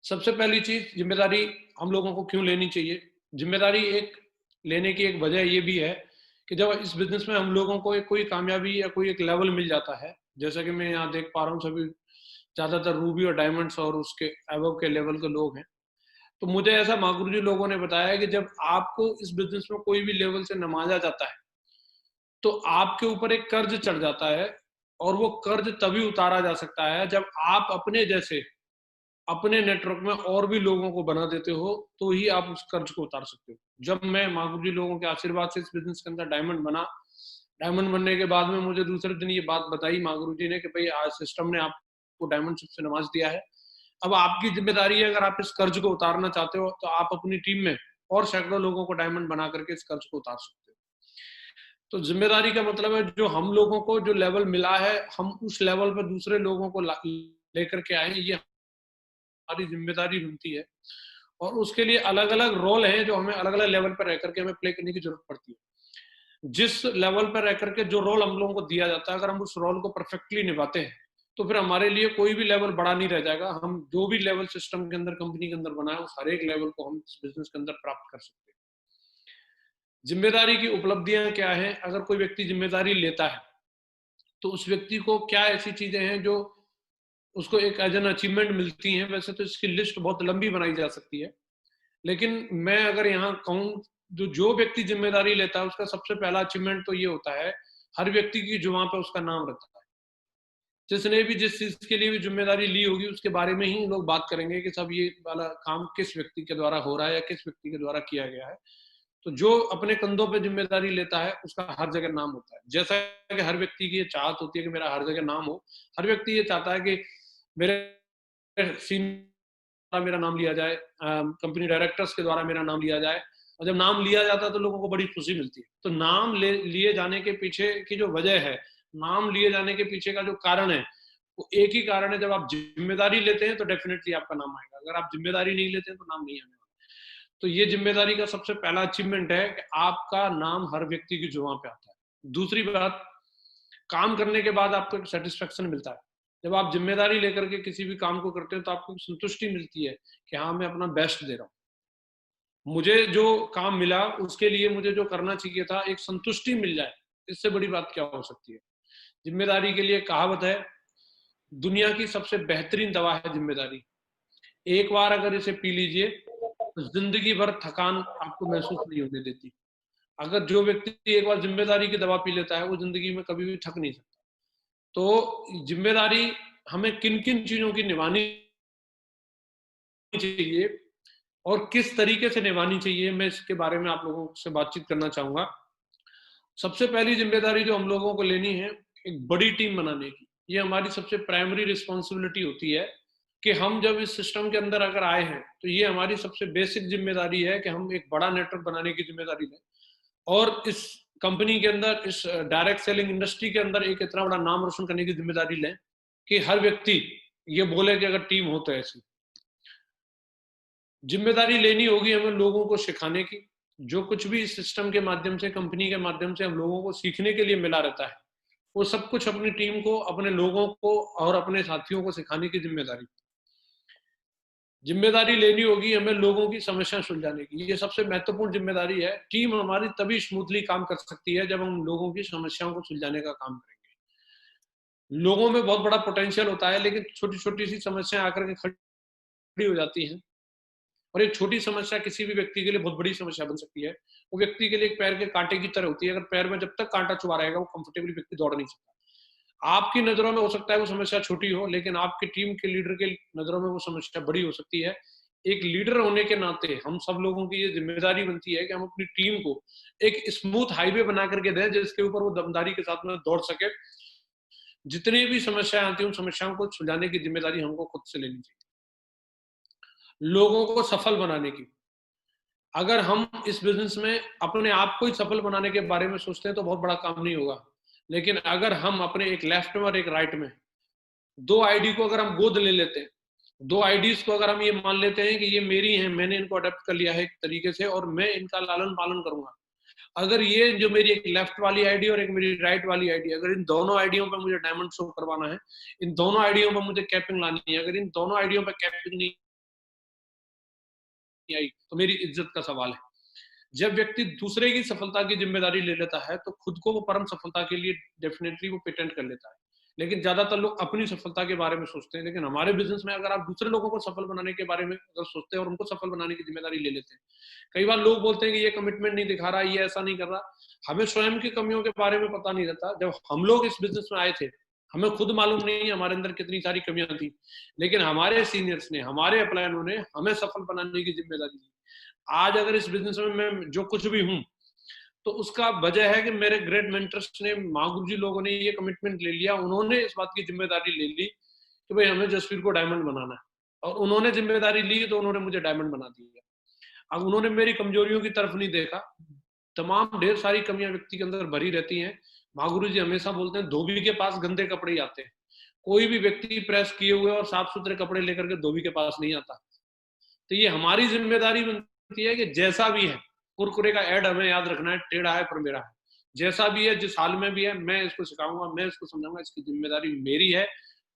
सबसे पहली चीज़ ज़िम्मेदारी हम लोगों को क्यों लेनी चाहिए? ज़िम्मेदारी एक लेने की एक वजह ये भी है कि जब इस बिज़नेस में हम लोगों को एक कोई कामयाबी या कोई एक लेवल मिल जाता है, जैसा कि मैं यहाँ देख पा रहा हूँ सभी ज़्यादातर रूबी और डायमंड्स और उसके अबव के लेवल के लोग हैं। तो मुझे ऐसा मागुरुजी लोगों ने बताया है कि जब आपको इस बिज़नेस में कोई भी लेवल से नवाज़ा जाता है, तो आपके ऊपर एक कर्ज़ चढ़ जाता है और वो कर्ज़ तभी उतारा जा सकता है जब आप अपने जैसे अपने नेटवर्क में और भी लोगों को बना देते हो, तो ही आप उस कर्ज को उतार सकते हो। जब मैं मागुरुजी लोगों के आशीर्वाद से इस बिज़नेस के अंदर डायमंड बना, डायमंड बनने के बाद में मुझे दूसरे दिन ये बात बताई मागुरुजी ने कि भई आज सिस्टम ने आपको डायमंडशिप से नवाज़ दिया है। अब आपकी ज़िम्मेदारी है अगर आप इस कर्ज को उतारना चाहते हो, तो आप अपनी टीम में और सैकड़ों लोगों को डायमंड बना करके इस कर्ज को उतार सकते हो। तो ज़िम्मेदारी का मतलब है जो हम लोगों को जो लेवल मिला है, हम उस लेवल पे दूसरे लोगों को ला लेकर के आएँ, ये हमारी ज़िम्मेदारी बनती है। और उसके लिए अलग-अलग रोल हैं जो हमें अलग-अलग लेवल पर रह करके हमें प्ले करने की ज़रूरत पड़ती है। जिस लेवल पर रह करके जो रोल हम लोगों को दिया जाता है, अगर हम उस रोल को परफेक्टली निभाते हैं, तो फिर हमारे लिए कोई भी लेवल बड़ा नहीं रह जाएगा। हम जो भी लेवल सिस्टम के अंदर, कंपनी के अंदर बनाए, उस हर एक लेवल को हम इस बिज़नेस के अंदर प्राप्त कर सकते हैं। ज़िम्मेदारी की उपलब्धियाँ क्या हैं? अगर कोई व्यक्ति ज़िम्मेदारी लेता है, तो उस व्यक्ति को क्या ऐसी चीज़ें हैं जो उसको एक एज़ एन अचीवमेंट मिलती हैं? वैसे तो इसकी लिस्ट बहुत लंबी बनाई जा सकती है। लेकिन मैं अगर यहाँ कहूँ, जो व्यक्ति ज़िम्मेदारी लेता है, उसका सबसे पहला अचीवमेंट तो ये होता है, हर व्यक्ति की जुबान पे उसका नाम रहता है। जिसने भी जिस चीज़ के लिए भी ज़िम्मेदारी ली होगी, उसके बारे में ही लोग बात करेंगे कि साहब ये वाला काम किस व्यक्ति के द्वारा हो रहा है या किस व्यक्ति के द्वारा किया गया है। तो जो अपने कंधों पे ज़िम्मेदारी लेता है, उसका हर जगह नाम होता है। जैसा कि हर व्यक्ति की ये चाहत होती है कि मेरा हर जगह नाम हो, हर व्यक्ति ये चाहता है कि मेरे सीनियर मेरा नाम लिया जाए, कंपनी डायरेक्टर्स के द्वारा मेरा नाम लिया जाए, और जब नाम लिया जाता है तो लोगों को बड़ी खुशी मिलती है। तो नाम लिए जाने के पीछे की जो वजह है, नाम लिए जाने के पीछे का जो कारण है, वो एक ही कारण है, जब आप ज़िम्मेदारी लेते हैं तो डेफ़िनेटली आपका नाम आएगा। अगर आप ज़िम्मेदारी नहीं लेते हैं तो नाम नहीं आने वाला। तो ये ज़िम्मेदारी का सबसे पहला अचीवमेंट है कि आपका नाम हर व्यक्ति की जुबान पे आता है। दूसरी बात, काम करने के बाद आपको एक सैटिस्फैक्शन मिलता है। जब आप ज़िम्मेदारी लेकर के किसी भी काम को करते हो तो आपको संतुष्टि मिलती है कि हाँ, मैं अपना बेस्ट दे रहा हूँ। मुझे जो काम मिला उसके लिए मुझे जो करना चाहिए था, एक संतुष्टि मिल जाए, इससे बड़ी बात क्या हो सकती है। ज़िम्मेदारी के लिए कहावत है, दुनिया की सबसे बेहतरीन दवा है ज़िम्मेदारी। एक बार अगर इसे पी लीजिए, तो ज़िंदगी भर थकान आपको महसूस नहीं होने देती। अगर जो व्यक्ति एक बार ज़िम्मेदारी की दवा पी लेता है, वो ज़िंदगी में कभी भी थक नहीं सकता। तो ज़िम्मेदारी हमें किन-किन चीज़ों की निभानी चाहिए और किस तरीके से निभानी चाहिए, मैं इसके बारे में आप लोगों से बातचीत करना चाहूँगा। सबसे पहली ज़िम्मेदारी जो हम लोगों को लेनी है, एक बड़ी टीम बनाने की। ये हमारी सबसे प्राइमरी रिस्पॉन्सिबिलिटी होती है कि हम जब इस सिस्टम के अंदर अगर आए हैं, तो ये हमारी सबसे बेसिक ज़िम्मेदारी है कि हम एक बड़ा नेटवर्क बनाने की ज़िम्मेदारी लें और इस कंपनी के अंदर, इस डायरेक्ट सेलिंग इंडस्ट्री के अंदर एक इतना बड़ा नाम रोशन करने की ज़िम्मेदारी लें कि हर व्यक्ति ये बोले कि अगर टीम हो तो ऐसी। ज़िम्मेदारी लेनी होगी हमें लोगों को सिखाने की। जो कुछ भी इस सिस्टम के माध्यम से, कंपनी के माध्यम से हम लोगों को सीखने के लिए मिला रहता है, वो सब कुछ अपनी टीम को, अपने लोगों को और अपने साथियों को सिखाने की ज़िम्मेदारी। ज़िम्मेदारी लेनी होगी हमें लोगों की समस्या सुलझाने की। ये सबसे महत्वपूर्ण ज़िम्मेदारी है। टीम हमारी तभी स्मूथली काम कर सकती है जब हम लोगों की समस्याओं को सुलझाने का काम करेंगे। लोगों में बहुत बड़ा पोटेंशियल होता है, लेकिन छोटी-छोटी सी समस्याएँ आकर के खड़ी हो जाती हैं। और एक छोटी समस्या किसी भी व्यक्ति के लिए बहुत बड़ी समस्या बन सकती है। वो व्यक्ति के लिए एक पैर के कांटे की तरह होती है। अगर पैर में जब तक कांटा चुभा रहेगा, वो कंफर्टेबली व्यक्ति दौड़ नहीं सकता। आपकी नज़रों में हो सकता है वो समस्या छोटी हो, लेकिन आपकी टीम के लीडर के नज़रों में वो समस्या बड़ी हो सकती है। एक लीडर होने के नाते हम सब लोगों की ये ज़िम्मेदारी बनती है कि हम अपनी टीम को एक स्मूथ हाईवे बना करके दें, जिसके ऊपर वो दमदारी के साथ में दौड़ सके। जितनी भी समस्याएँ आती हैं, उन समस्याओं को सुलझाने की ज़िम्मेदारी हमको खुद से लेनी चाहिए। लोगों को सफल बनाने की। अगर हम इस बिज़नेस में अपने आप को ही सफल बनाने के बारे में सोचते हैं तो बहुत बड़ा काम नहीं होगा। लेकिन अगर हम अपने एक लेफ्ट में और एक राइट में 2 आईडी को अगर हम गोद ले लेते हैं, 2 आईडीज़ को अगर हम ये मान लेते हैं कि ये मेरी हैं, मैंने इनको अडॉप्ट कर लिया है एक तरीके से और मैं इनका लालन-पालन करूँगा। अगर ये जो मेरी एक लेफ्ट वाली आईडी और एक मेरी राइट वाली आईडी, अगर इन दोनों आईडियों पे मुझे डायमंड शो करवाना है, इन दोनों आईडियों पे मुझे कैपिंग लानी है, अगर इन दोनों आईडियों पे कैपिंग नहीं नहीं आई तो मेरी इज्जत का सवाल है। जब व्यक्ति दूसरे की सफलता की जिम्मेदारी ले लेता है तो खुद को वो परम सफलता के लिए डेफिनेटली वो पेटेंट कर लेता है। लेकिन ज्यादातर लोग अपनी सफलता के बारे में सोचते हैं, लेकिन हमारे बिजनेस में अगर आप दूसरे लोगों को सफल बनाने के बारे में अगर सोचते हैं और उनको सफल बनाने की जिम्मेदारी ले लेते हैं, कई बार लोग बोलते हैं कि ये कमिटमेंट नहीं दिखा रहा, ये ऐसा नहीं कर रहा। हमें स्वयं की कमियों के बारे में पता नहीं रहता। जब हम लोग इस बिजनेस में आए थे, हमें खुद मालूम नहीं है हमारे अंदर कितनी सारी कमियां थी, लेकिन हमारे सीनियर्स ने, हमारे अपलायनों ने हमें सफल बनाने की जिम्मेदारी ली। आज अगर इस बिजनेस में मैं जो कुछ भी हूं, तो उसका वजह है कि मेरे ग्रेट मेंटर्स ने, महागुरु जी लोगों ने ये कमिटमेंट ले लिया, उन्होंने इस बात की जिम्मेदारी ले ली कि भाई हमें जसवीर को डायमंड बनाना है, और उन्होंने जिम्मेदारी ली तो उन्होंने मुझे डायमंड बना दिया। अब उन्होंने मेरी कमजोरियों की तरफ नहीं देखा। तमाम ढेर सारी कमियां व्यक्ति के अंदर भरी रहती हैं। महागुरु जी हमेशा बोलते हैं धोबी के पास गंदे कपड़े ही आते हैं। कोई भी व्यक्ति प्रेस किए हुए और साफ सुथरे कपड़े लेकर के धोबी के पास नहीं आता। तो ये हमारी जिम्मेदारी बनती है कि जैसा भी है, कुरकुरे का ऐड हमें याद रखना है, टेढ़ा है पर मेरा है। जैसा भी है, जिस हाल में भी है, मैं इसको सिखाऊंगा, मैं इसको समझाऊंगा, इसकी जिम्मेदारी मेरी है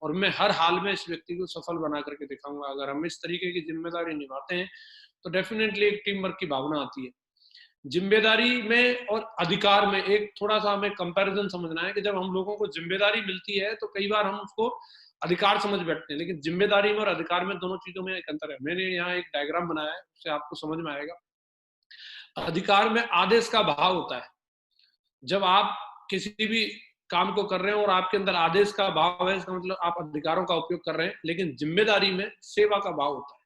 और मैं हर हाल में इस व्यक्ति को सफल बना करके दिखाऊंगा। अगर हम इस तरीके की जिम्मेदारी निभाते हैं तो डेफिनेटली एक टीम वर्क की भावना आती है। जिम्मेदारी में और अधिकार में एक थोड़ा सा हमें कंपैरिजन समझना है कि जब हम लोगों को जिम्मेदारी मिलती है तो कई बार हम उसको अधिकार समझ बैठते हैं, लेकिन जिम्मेदारी में और अधिकार में दोनों चीजों में एक अंतर है। मैंने यहाँ एक डायग्राम बनाया है, उससे आपको समझ में आएगा। अधिकार में आदेश का भाव होता है। जब आप किसी भी काम को कर रहे हैं और आपके अंदर आदेश का भाव है, इसका मतलब आप अधिकारों का उपयोग कर रहे हैं। लेकिन जिम्मेदारी में सेवा का भाव होता है।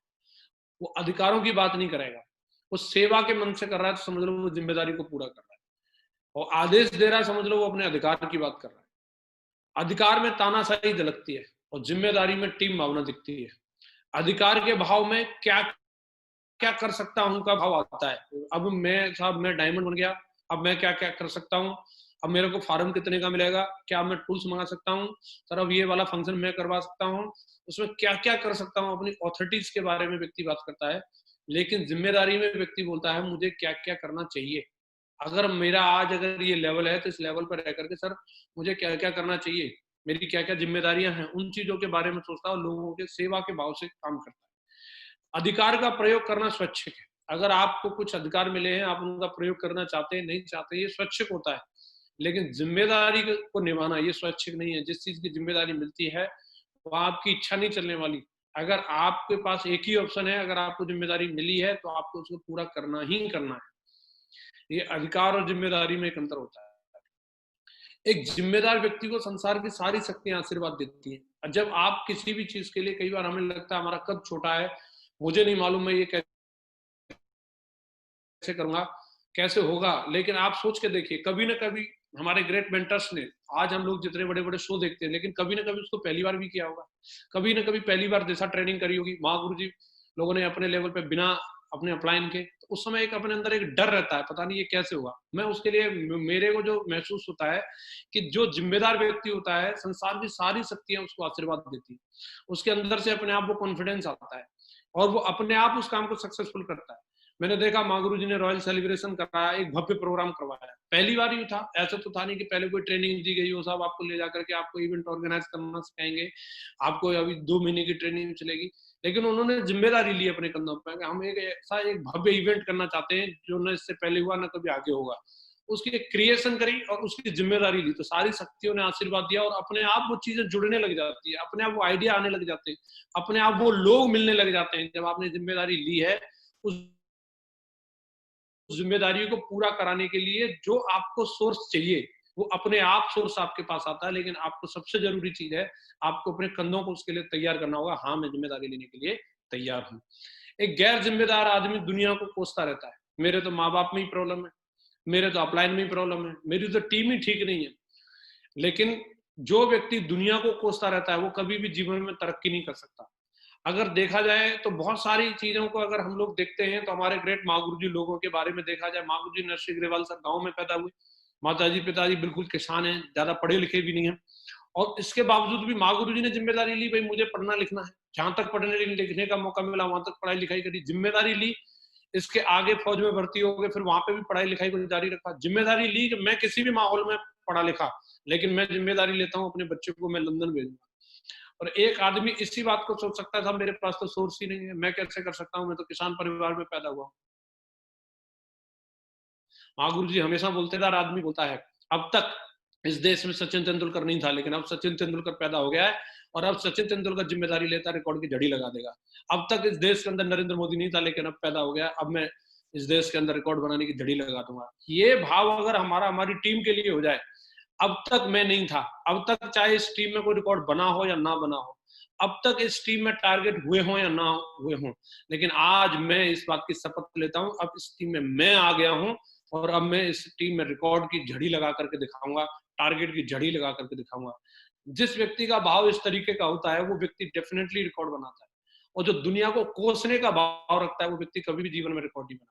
वो अधिकारों की बात नहीं करेगा, वो सेवा के मन से कर रहा है, तो समझ लो वो जिम्मेदारी को पूरा कर रहा है। और आदेश दे रहा है, समझ लो वो अपने अधिकार की बात कर रहा है। अधिकार में तानाशाही झलकती है और जिम्मेदारी में टीम भावना दिखती है। अधिकार के भाव में क्या क्या कर सकता हूं का भाव आता है। अब मैं डायमंड बन गया, अब मैं क्या क्या कर सकता हूँ, अब मेरे को फार्म कितने का मिलेगा, क्या मैं टूल्स मंगा सकता हूँ, सर अब ये वाला फंक्शन मैं करवा सकता हूँ, उसमें क्या क्या कर सकता हूँ, अपनी ऑथोरिटीज के बारे में व्यक्ति बात करता है। लेकिन जिम्मेदारी में व्यक्ति बोलता है मुझे क्या क्या करना चाहिए। अगर मेरा आज अगर ये लेवल है तो इस लेवल पर रह करके सर मुझे क्या क्या करना चाहिए, मेरी क्या क्या जिम्मेदारियां हैं, उन चीजों के बारे में सोचता है और लोगों के सेवा के भाव से काम करता है। अधिकार का प्रयोग करना स्वैच्छिक है। अगर आपको कुछ अधिकार मिले हैं, आप उनका प्रयोग करना चाहते हैं, नहीं चाहते, ये स्वैच्छिक होता है। लेकिन जिम्मेदारी को निभाना ये स्वैच्छिक नहीं है। जिस चीज की जिम्मेदारी मिलती है वो आपकी इच्छा नहीं चलने वाली। अगर आपके पास एक ही ऑप्शन है, अगर आपको जिम्मेदारी मिली है तो आपको उसको पूरा करना ही करना है। ये अधिकार और जिम्मेदारी में एक अंतर होता है। एक जिम्मेदार व्यक्ति को संसार की सारी शक्तियां आशीर्वाद देती हैं। जब आप किसी भी चीज के लिए, कई बार हमें लगता है हमारा कद छोटा है, मुझे नहीं मालूम मैं ये कैसे करूंगा, कैसे होगा, लेकिन आप सोच के देखिए, कभी ना कभी हमारे ग्रेट मेंटर्स ने, आज हम लोग जितने बड़े बड़े शो देखते हैं, लेकिन कभी ना कभी उसको पहली बार भी किया होगा, कभी ना कभी पहली बार जैसा ट्रेनिंग करी होगी। महागुरु जी लोगों ने अपने लेवल पे बिना अपने अपलाइन के, तो उस समय एक अपने अंदर एक डर रहता है, पता नहीं ये कैसे होगा। मैं उसके लिए, मेरे को जो महसूस होता है कि जो जिम्मेदार व्यक्ति होता है, संसार की सारी शक्तियां उसको आशीर्वाद देती है, उसके अंदर से अपने आप वो कॉन्फिडेंस आता है और वो अपने आप उस काम को सक्सेसफुल करता है। मैंने देखा महागुरु जी ने रॉयल सेलिब्रेशन कराया, एक भव्य प्रोग्राम करवाया, पहली बार ही था, ऐसा तो था नहीं कि पहले कोई ट्रेनिंग दी गई हो, साहब आपको ले जाकर के आपको इवेंट ऑर्गेनाइज करना सिखाएंगे, आपको अभी 2 महीने की ट्रेनिंग चलेगी। लेकिन उन्होंने जिम्मेदारी ली अपने कंधों पर कि हम एक ऐसा एक भव्य इवेंट करना चाहते हैं जो न इससे पहले हुआ न कभी आगे होगा। उसकी क्रिएशन करी और उसकी जिम्मेदारी ली, तो सारी शक्तियों ने आशीर्वाद दिया और अपने आप वो चीजें जुड़ने लग जाती है, अपने आप वो आइडिया आने लग जाते हैं, अपने आप वो लोग मिलने लग जाते हैं। जब आपने जिम्मेदारी ली है, उस जिम्मेदारी को पूरा कराने के लिए जो आपको सोर्स चाहिए वो अपने आप सोर्स आपके पास आता है। लेकिन आपको सबसे जरूरी चीज है, आपको अपने कंधों को उसके लिए तैयार करना होगा। हाँ, मैं जिम्मेदारी लेने के लिए तैयार हूँ। एक गैर जिम्मेदार आदमी दुनिया को कोसता रहता है, मेरे तो माँ बाप में ही प्रॉब्लम है, मेरे तो अपलाइन में ही प्रॉब्लम है, मेरी तो टीम ही ठीक नहीं है। लेकिन जो व्यक्ति दुनिया को कोसता रहता है वो कभी भी जीवन में तरक्की नहीं कर सकता। अगर देखा जाए तो बहुत सारी चीजों को अगर हम लोग देखते हैं तो हमारे ग्रेट महागुरु जी लोगों के बारे में देखा जाए, महागुरु जी नरसिंह ग्रेवाल सर गांव में पैदा हुए, माताजी पिताजी बिल्कुल किसान हैं, ज्यादा पढ़े लिखे भी नहीं है, और इसके बावजूद भी महागुरु जी ने जिम्मेदारी ली, भाई मुझे पढ़ना लिखना है, जहां तक पढ़ने लिखने का मौका मिला वहां तक पढ़ाई लिखाई करी, जिम्मेदारी ली। इसके आगे फौज में भर्ती हो गए, फिर वहां पे भी पढ़ाई लिखाई को जारी रखा, जिम्मेदारी ली कि मैं किसी भी माहौल में पढ़ा लिखा, लेकिन मैं जिम्मेदारी लेता हूँ अपने बच्चे को मैं लंदन भेजूंगा। और एक आदमी इसी बात को सोच सकता था मेरे पास तो सोर्स ही नहीं है, मैं कैसे कर सकता हूँ, मैं तो किसान परिवार में पैदा हुआ हूँ। महागुरु जी हमेशा बोलते थे, हर आदमी बोलता है, अब तक इस देश में सचिन तेंदुलकर नहीं था, लेकिन अब सचिन तेंदुलकर पैदा हो गया है और अब सचिन तेंदुलकर जिम्मेदारी लेता है, रिकॉर्ड की झड़ी लगा देगा। अब तक इस देश के अंदर नरेंद्र मोदी नहीं था, लेकिन अब पैदा हो गया, अब मैं इस देश के अंदर रिकॉर्ड बनाने की झड़ी लगा दूंगा। ये भाव अगर हमारी टीम के लिए हो जाए, अब तक मैं नहीं था, अब तक चाहे इस टीम में कोई रिकॉर्ड बना हो या ना बना हो, अब तक इस टीम में टारगेट हुए हो या ना हुए हो, लेकिन आज मैं इस बात की शपथ लेता हूं, अब इस टीम में मैं आ गया हूं और अब मैं इस टीम में रिकॉर्ड की झड़ी लगा करके दिखाऊंगा, टारगेट की झड़ी लगा करके दिखाऊंगा। जिस व्यक्ति का भाव इस तरीके का होता है, वो व्यक्ति डेफिनेटली रिकॉर्ड बनाता है, और जो दुनिया को कोसने का भाव रखता है, वो व्यक्ति कभी भी जीवन में रिकॉर्ड नहीं बना पाता।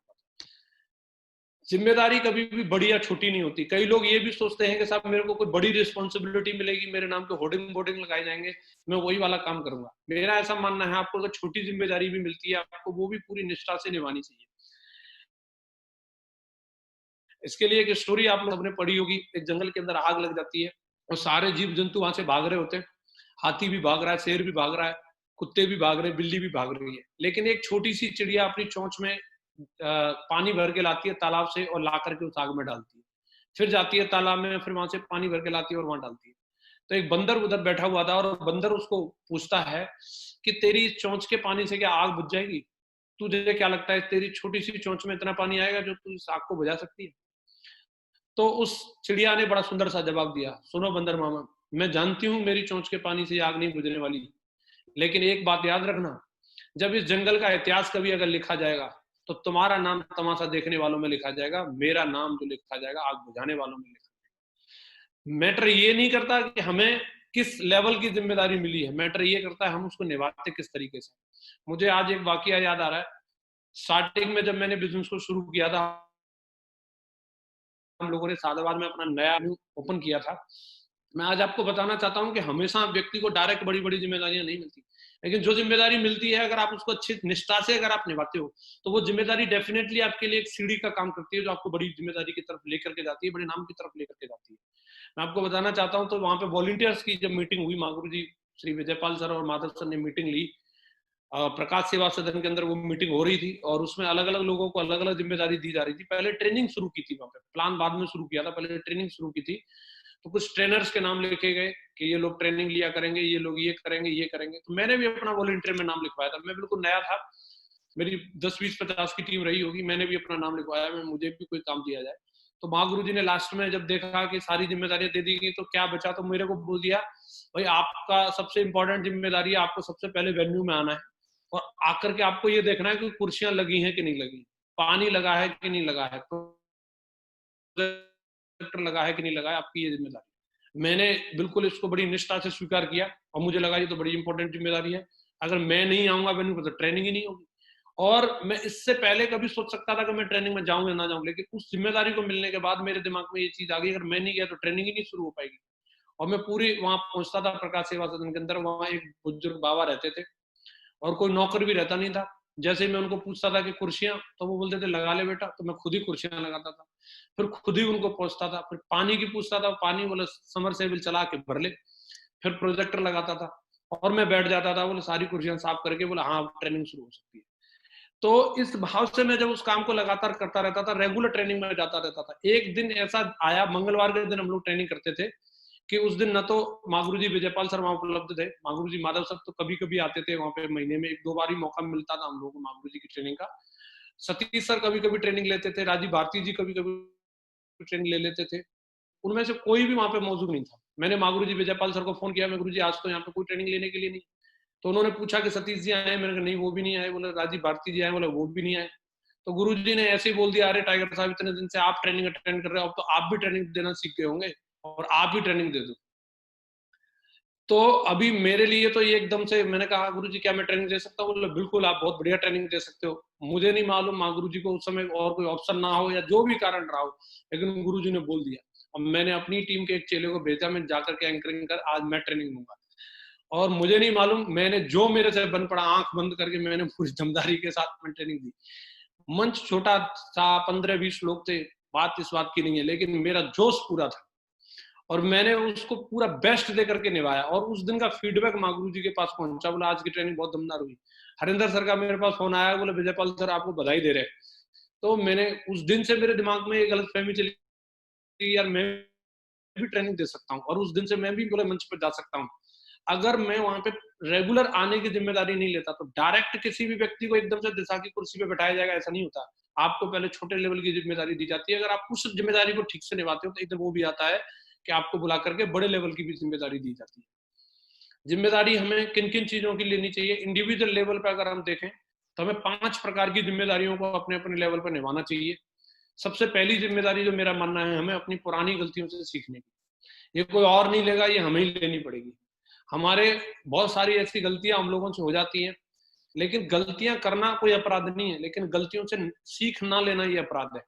जिम्मेदारी कभी भी बड़ी या छोटी नहीं होती। कई लोग ये भी सोचते हैं कि साहब मेरे को कोई बड़ी रिस्पॉन्सिबिलिटी मिलेगी, मेरे नाम पे होर्डिंग बोर्डिंग लगाए जाएंगे, मैं वही वाला काम करूंगा। मेरा ऐसा मानना है, आपको अगर छोटी जिम्मेदारी भी मिलती है, आपको वो भी पूरी निष्ठा से निभानी चाहिए। इसके लिए एक स्टोरी आप लोगों ने पढ़ी होगी, एक जंगल के अंदर आग लग जाती है और सारे जीव जंतु वहां से भाग रहे होते हैं। हाथी भी भाग रहा है, शेर भी भाग रहा है, कुत्ते भी भाग रहे हैं, बिल्ली भी भाग रही है, लेकिन एक छोटी सी चिड़िया अपनी चोंच में पानी भर के लाती है तालाब से और ला करके उस आग में डालती है। फिर जाती है तालाब में, फिर वहां से पानी भर के लाती है और वहां डालती है। तो एक बंदर उधर बैठा हुआ था और बंदर उसको पूछता है कि तेरी चोंच के पानी से क्या आग बुझ जाएगी? तुझे क्या लगता है तेरी छोटी सी चोंच में इतना पानी आएगा जो तू इस आग को बुझा सकती है? तो उस चिड़िया ने बड़ा सुंदर सा जवाब दिया, सुनो बंदर मामा, मैं जानती हूँ मेरी चोंच के पानी से आग नहीं बुझने वाली, लेकिन एक बात याद रखना, जब इस जंगल का इतिहास कभी अगर लिखा जाएगा, तो तुम्हारा नाम तमाशा देखने वालों में लिखा जाएगा, मेरा नाम जो लिखा जाएगा आग बुझाने वालों में लिखा जाएगा। मैटर ये नहीं करता कि हमें किस लेवल की जिम्मेदारी मिली है, मैटर ये करता है हम उसको निभाते किस तरीके से। मुझे आज एक वाकया याद आ रहा है। स्टार्टिंग में जब मैंने बिजनेस को शुरू किया था, हम लोगों ने सादाबाद में अपना नया ओपन किया था। मैं आज आपको बताना चाहता हूं कि हमेशा व्यक्ति को डायरेक्ट बड़ी बड़ी जिम्मेदारियां नहीं मिलती, लेकिन जो जिम्मेदारी मिलती है, अगर आप उसको अच्छी निष्ठा से अगर आप निभाते हो, तो वो जिम्मेदारी डेफिनेटली आपके लिए एक सीढ़ी का काम करती है, जो आपको बड़ी जिम्मेदारी की तरफ लेकर के जाती है, बड़े नाम की तरफ लेकर के जाती है। मैं आपको बताना चाहता हूँ, तो वहां पे वॉलंटियर्स की जब मीटिंग हुई, महागुरु जी श्री विजयपाल सर और माधव सर ने मीटिंग ली, प्रकाश सेवा सदन के अंदर वो मीटिंग हो रही थी और उसमें अलग अलग लोगों को अलग अलग जिम्मेदारी दी जा रही थी। पहले ट्रेनिंग शुरू की थी, वहां पे प्लान बाद में शुरू किया था, पहले ट्रेनिंग शुरू की थी। तो कुछ ट्रेनर्स के नाम लिखे गए कि ये लोग ट्रेनिंग लिया करेंगे, ये लोग ये करेंगे, ये करेंगे। तो मैंने भी अपना वॉलंटियर में नाम लिखवाया था, मैं बिल्कुल नया था, मेरी 10 20 50 की टीम रही होगी, मैंने भी अपना नाम लिखवाया, मैं मुझे भी कोई काम दिया जाए। तो महागुरु जी ने लास्ट में जब देखा कि सारी जिम्मेदारियां दे दी गई, तो क्या बचा, तो मेरे को बोल दिया, भाई आपका सबसे इंपॉर्टेंट जिम्मेदारी है, आपको सबसे पहले वेन्यू में आना है और आकर के आपको ये देखना है कि कुर्सियां लगी हैं कि नहीं लगी, पानी लगा है कि नहीं लगा है, प्रोजेक्टर लगा है कि नहीं लगा है, आपकी ये जिम्मेदारी। मैंने बिल्कुल इसको बड़ी निष्ठा से स्वीकार किया और मुझे लगा ये तो बड़ी इंपॉर्टेंट जिम्मेदारी है, अगर मैं नहीं आऊंगा वेन्यू पर तो ट्रेनिंग ही नहीं होगी। और मैं इससे पहले कभी सोच सकता था कि मैं ट्रेनिंग में जाऊं या ना जाऊं, लेकिन उस जिम्मेदारी को मिलने के बाद मेरे दिमाग में ये चीज आ गई, अगर मैं नहीं गया तो ट्रेनिंग ही नहीं शुरू हो पाएगी। और मैं पूरी वहां पहुंचता था प्रकाश सेवा सदन के अंदर, वहां एक बुजुर्ग बाबा रहते थे और कोई नौकर भी रहता नहीं था। जैसे ही मैं उनको पूछता था कि कुर्सियां, तो वो बोलते थे लगा ले बेटा, तो मैं खुद ही कुर्सियां लगाता था, फिर खुद ही उनको पहुंचता था। फिर पानी की पूछता था, पानी बोले समर सेविल चला के भर ले, फिर प्रोजेक्टर लगाता था और मैं बैठ जाता था, बोले सारी कुर्सियां साफ करके, बोला हाँ ट्रेनिंग शुरू हो सकती है। तो इस भाव से मैं जब उस काम को लगातार करता रहता था, रेगुलर ट्रेनिंग में जाता रहता था। एक दिन ऐसा आया, मंगलवार के दिन हम लोग ट्रेनिंग करते थे, कि उस दिन न तो महागुरु जी विजयपाल सर वहां उपलब्ध थे, महागुरु जी माधव सर तो कभी कभी आते थे वहां पे, महीने में 1 2 बार ही मौका मिलता था हम लोगों को महागुरु जी की ट्रेनिंग का। सतीश सर कभी कभी ट्रेनिंग लेते थे, राजीव भारती जी कभी कभी ट्रेनिंग ले लेते थे, उनमें से कोई भी वहां पे मौजूद नहीं था। मैंने महागुरु जी विजयपाल सर को फोन किया, मैं गुरु जी आज तो यहाँ पे कोई ट्रेनिंग लेने के लिए नहीं। तो उन्होंने पूछा कि सतीश जी आए? मैंने कहा नहीं वो भी नहीं आए। बोले राजीव भारती जी आए? बोले वो भी नहीं आए। तो गुरु जी ने ऐसे ही बोल दिया, अरे टाइगर साहब इतने दिन से आप ट्रेनिंग अटेंड कर रहे हो, अब तो आप भी ट्रेनिंग देना सीख गए होंगे और आप भी ट्रेनिंग दे दो। तो अभी मेरे लिए तो ये एकदम से, मैंने कहा गुरुजी क्या मैं ट्रेनिंग दे सकता हूँ? बोले बिल्कुल आप बहुत बढ़िया ट्रेनिंग दे सकते हो। मुझे नहीं मालूम माँ गुरुजी को उस समय और कोई ऑप्शन ना हो या जो भी कारण रहा हो, लेकिन गुरुजी ने बोल दिया। और मैंने अपनी टीम के एक चेले को भेजा, मैं जाकर के एंकरिंग कर आज मैं ट्रेनिंग दूंगा। और मुझे नहीं मालूम मैंने जो मेरे से बन पड़ा, आंख बंद करके मैंने पूरी दमदारी के साथ मैं ट्रेनिंग दी। मंच छोटा सा, 15 20 लोग थे, बात इस बात की नहीं है, लेकिन मेरा जोश पूरा था। और मैंने उसको पूरा बेस्ट दे करके निभाया। और उस दिन का फीडबैक माँ गुरु जी के पास पहुंचा, बोला आज की ट्रेनिंग बहुत दमदार हुई। हरिंदर सर का मेरे पास फोन आया, बोले विजयपाल सर आपको बधाई दे रहे। तो मैंने उस दिन से मेरे दिमाग में ये गलतफहमी चली कि यार मैं भी ट्रेनिंग दे सकता हूँ, और उस दिन से मैं भी बोले मंच पर जा सकता हूँ। अगर मैं वहां पे रेगुलर आने की जिम्मेदारी नहीं लेता तो डायरेक्ट किसी भी व्यक्ति को एकदम से दिशा की कुर्सी पे बैठाया जाएगा, ऐसा नहीं होता। आपको पहले छोटे लेवल की जिम्मेदारी दी जाती है। अगर आप उस जिम्मेदारी को ठीक से निभाते हो तो एकदम वो भी आता है कि आपको बुला करके बड़े लेवल की भी जिम्मेदारी दी जाती है। जिम्मेदारी हमें किन किन चीजों की लेनी चाहिए, इंडिविजुअल लेवल पर अगर हम देखें तो हमें 5 प्रकार की जिम्मेदारियों को अपने अपने लेवल पर निभाना चाहिए। सबसे पहली जिम्मेदारी जो मेरा मानना है, हमें अपनी पुरानी गलतियों से सीखने की। ये कोई और नहीं लेगा, ये हमें ही लेनी पड़ेगी। हमारे बहुत सारी ऐसी गलतियां हम लोगों से हो जाती हैं, लेकिन गलतियां करना कोई अपराध नहीं है, लेकिन गलतियों से सीख ना लेना ये अपराध है।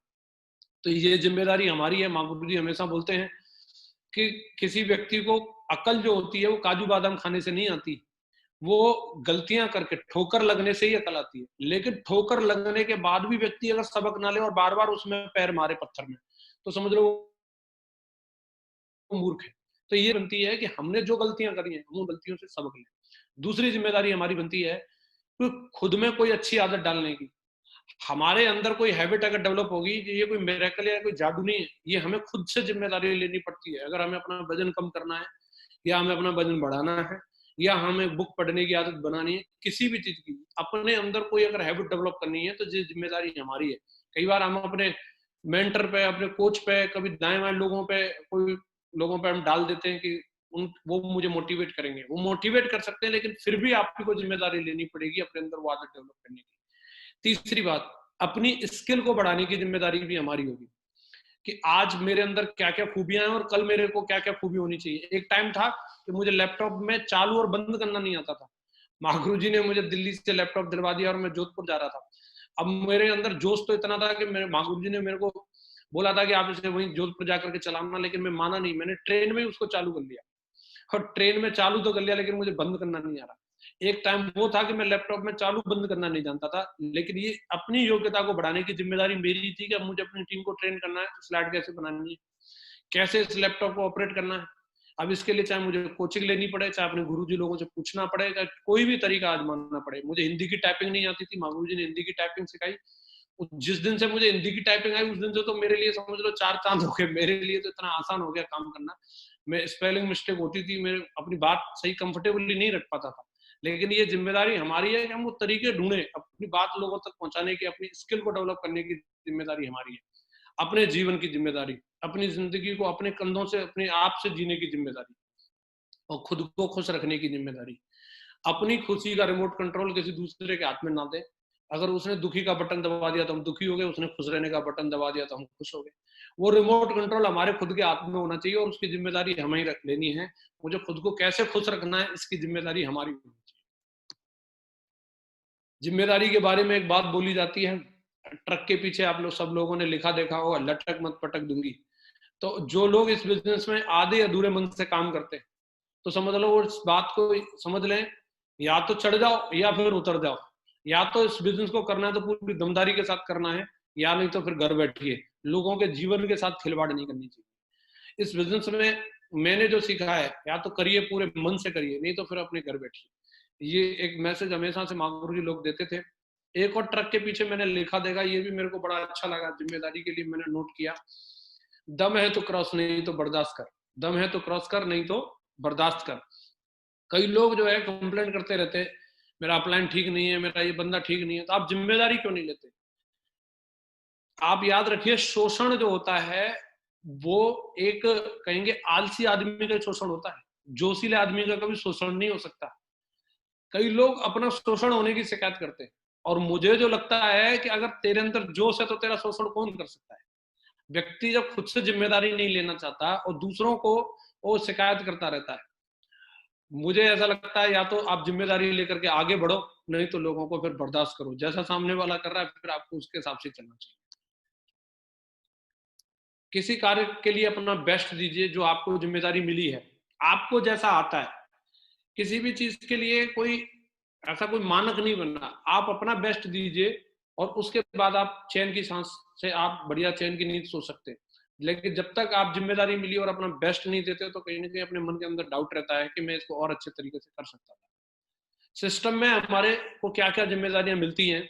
तो ये जिम्मेदारी हमारी है। माँ गुरु जी हमेशा बोलते हैं कि किसी व्यक्ति को अकल जो होती है वो काजू बादाम खाने से नहीं आती, वो गलतियां करके ठोकर लगने से ही अकल आती है। लेकिन ठोकर लगने के बाद भी व्यक्ति अगर सबक ना ले और बार बार उसमें पैर मारे पत्थर में, तो समझ लो वो मूर्ख है। तो ये बनती है कि हमने जो गलतियां करी हैं हम उन गलतियों से सबक लें। दूसरी जिम्मेदारी हमारी बनती है कि खुद में कोई अच्छी आदत डालने की। हमारे अंदर कोई हैबिट अगर डेवलप होगी, कि ये कोई मिरेकल या कोई जादू नहीं है, ये हमें खुद से जिम्मेदारी लेनी पड़ती है। अगर हमें अपना वजन कम करना है, या हमें अपना वजन बढ़ाना है, या हमें बुक पढ़ने की आदत बनानी है, किसी भी चीज की अपने अंदर कोई अगर हैबिट डेवलप करनी है तो ये जिम्मेदारी हमारी है। कई बार हम अपने मेंटर पे, अपने कोच पे, कभी दाएं बाएं लोगों पे, कोई लोगों पे हम डाल देते हैं कि वो मुझे मोटिवेट करेंगे। वो मोटिवेट कर सकते हैं, लेकिन फिर भी आपको जिम्मेदारी लेनी पड़ेगी अपने अंदर वो आदत डेवलप करने की। तीसरी बात, अपनी स्किल को बढ़ाने की जिम्मेदारी भी हमारी होगी, कि आज मेरे अंदर क्या क्या खूबियां हैं और कल मेरे को क्या क्या खूबी होनी चाहिए। एक टाइम था कि मुझे लैपटॉप में चालू और बंद करना नहीं आता था। महागुरु जी ने मुझे दिल्ली से लैपटॉप दिलवा दिया और मैं जोधपुर जा रहा था। अब मेरे अंदर जोश तो इतना था कि मेरे महागुरु जी ने मेरे को बोला था कि आप इसे वहीं जोधपुर जाकर के चलाना, लेकिन मैं माना नहीं। मैंने ट्रेन में ही उसको चालू कर लिया, और ट्रेन में चालू तो कर लिया, लेकिन मुझे बंद करना नहीं आ रहा। एक टाइम वो था कि मैं लैपटॉप में चालू बंद करना नहीं जानता था, लेकिन ये अपनी योग्यता को बढ़ाने की जिम्मेदारी मेरी थी कि अब मुझे अपनी टीम को ट्रेन करना है, स्लाइड कैसे बनानी है, कैसे इस लैपटॉप को ऑपरेट करना है। अब इसके लिए चाहे मुझे कोचिंग लेनी पड़े, चाहे अपने गुरुजी लोगों से पूछना पड़े, चाहे कोई भी तरीका आजमाना पड़े। मुझे हिंदी की टाइपिंग नहीं आती थी, गुरु जी ने हिंदी की टाइपिंग सिखाई। जिस दिन से मुझे हिंदी की टाइपिंग आई, उस दिन से तो मेरे लिए समझ लो 4 चांद हो गए। मेरे लिए तो इतना आसान हो गया काम करना। मैं स्पेलिंग मिस्टेक होती थी, मैं अपनी बात सही कंफर्टेबली नहीं रख पाता था। लेकिन ये जिम्मेदारी हमारी है कि हम वो तरीके ढूंढे अपनी बात लोगों तक पहुंचाने की, अपनी स्किल को डेवलप करने की जिम्मेदारी हमारी है। अपने जीवन की जिम्मेदारी, अपनी जिंदगी को अपने कंधों से, अपने आप से जीने की जिम्मेदारी, और खुद को खुश रखने की जिम्मेदारी। अपनी खुशी का रिमोट कंट्रोल किसी दूसरे के हाथ में ना दे। अगर उसने दुखी का बटन दबा दिया तो हम दुखी हो गए, उसने खुश रहने का बटन दबा दिया तो हम खुश हो गए। वो रिमोट कंट्रोल हमारे खुद के हाथ में होना चाहिए, और उसकी जिम्मेदारी हमें ही रख लेनी है। मुझे खुद को कैसे खुश रखना है, इसकी जिम्मेदारी हमारी होनी चाहिए। जिम्मेदारी के बारे में एक बात बोली जाती है, ट्रक के पीछे आप लोग सब लोगों ने लिखा देखा होगा, लटक मत पटक दूंगी। तो जो लोग इस बिजनेस में आधे अधूरे मन से काम करते हैं, तो समझ लो वो इस बात को समझ लें, या तो चढ़ जाओ या फिर उतर जाओ। या तो इस बिजनेस को करना है तो पूरी दमदारी के साथ करना है, या नहीं तो फिर घर बैठिए। लोगों के जीवन के साथ खिलवाड़ नहीं करनी चाहिए। इस बिजनेस में मैंने जो सीखा है, या तो करिए पूरे मन से करिए, नहीं तो फिर अपने घर बैठिए। ये एक मैसेज हमेशा से महागुरु जी लोग देते थे। एक और ट्रक के पीछे मैंने लिखा देगा, ये भी मेरे को बड़ा अच्छा लगा, जिम्मेदारी के लिए मैंने नोट किया। दम है तो क्रॉस, नहीं तो बर्दाश्त कर। दम है तो क्रॉस कर, नहीं तो बर्दाश्त कर। कई लोग जो है कंप्लेंट करते रहते हैं, मेरा अपलाइन ठीक नहीं है, मेरा ये बंदा ठीक नहीं है। तो आप जिम्मेदारी क्यों नहीं लेते? आप याद रखिए, शोषण जो होता है वो एक कहेंगे आलसी आदमी का शोषण होता है, जोशीले आदमी का कभी शोषण नहीं हो सकता। कई लोग अपना शोषण होने की शिकायत करते हैं, और मुझे जो लगता है कि अगर तेरे अंदर जोश है तो तेरा शोषण कौन कर सकता है? व्यक्ति जब खुद से जिम्मेदारी नहीं लेना चाहता और दूसरों को वो शिकायत करता रहता है। मुझे ऐसा लगता है, या तो आप जिम्मेदारी लेकर के आगे बढ़ो, नहीं तो लोगों को फिर बर्दाश्त करो। जैसा सामने वाला कर रहा है फिर आपको उसके हिसाब से चलना चाहिए। किसी कार्य के लिए अपना बेस्ट दीजिए, जो आपको जिम्मेदारी मिली है, आपको जैसा आता है। किसी भी चीज के लिए कोई ऐसा कोई मानक नहीं बनना, आप अपना बेस्ट दीजिए, और उसके बाद आप चैन की सांस से आप बढ़िया चैन की नींद सो सकते हैं। लेकिन जब तक आप जिम्मेदारी मिली और अपना बेस्ट नहीं देते तो कहीं ना कहीं अपने मन के अंदर डाउट रहता है कि मैं इसको और अच्छे तरीके से कर सकता था। सिस्टम में हमारे को क्या क्या जिम्मेदारियां मिलती हैं,